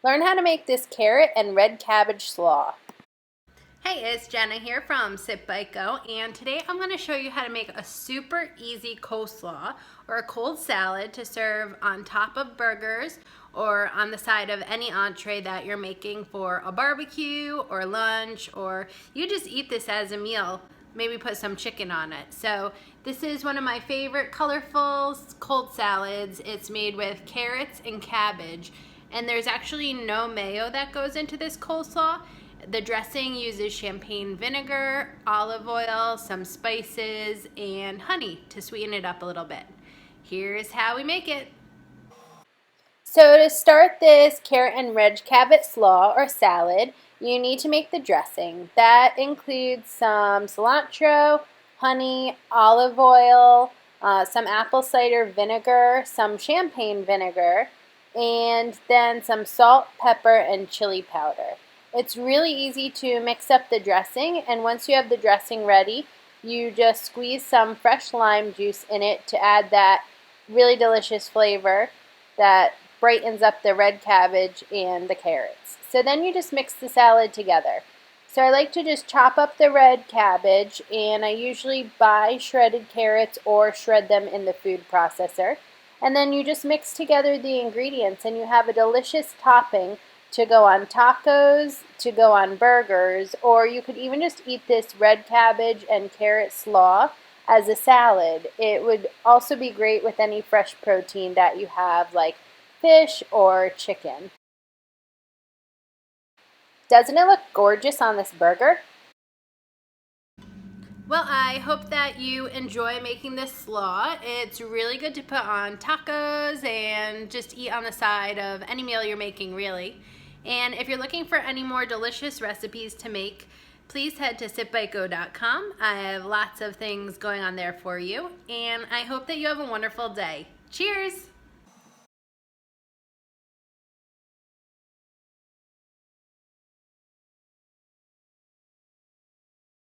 Learn how to make this carrot and red cabbage slaw. Hey, it's Jenna here from Sit Bite Go, and today I'm going to show you how to make a super easy coleslaw or a cold salad to serve on top of burgers or on the side of any entree that you're making for a barbecue or lunch, or you just eat this as a meal. Maybe put some chicken on it. So this is one of my favorite colorful cold salads. It's made with carrots and cabbage, and there's actually no mayo that goes into this coleslaw. The dressing uses champagne vinegar, olive oil, some spices, and honey to sweeten it up a little bit. Here's how we make it. So to start this carrot and red cabbage slaw or salad, you need to make the dressing. That includes some cilantro, honey, olive oil, some apple cider vinegar, some champagne vinegar, and then some salt, pepper, and chili powder. It's really easy to mix up the dressing, and once you have the dressing ready, you just squeeze some fresh lime juice in it to add that really delicious flavor that brightens up the red cabbage and the carrots. So then you just mix the salad together. So I like to just chop up the red cabbage, and I usually buy shredded carrots or shred them in the food processor. And then you just mix together the ingredients and you have a delicious topping to go on tacos, to go on burgers, or you could even just eat this red cabbage and carrot slaw as a salad. It would also be great with any fresh protein that you have, like fish or chicken. Doesn't it look gorgeous on this burger? Well, I hope that you enjoy making this slaw. It's really good to put on tacos and just eat on the side of any meal you're making, really. And if you're looking for any more delicious recipes to make, please head to sitbitego.com. I have lots of things going on there for you, and I hope that you have a wonderful day. Cheers!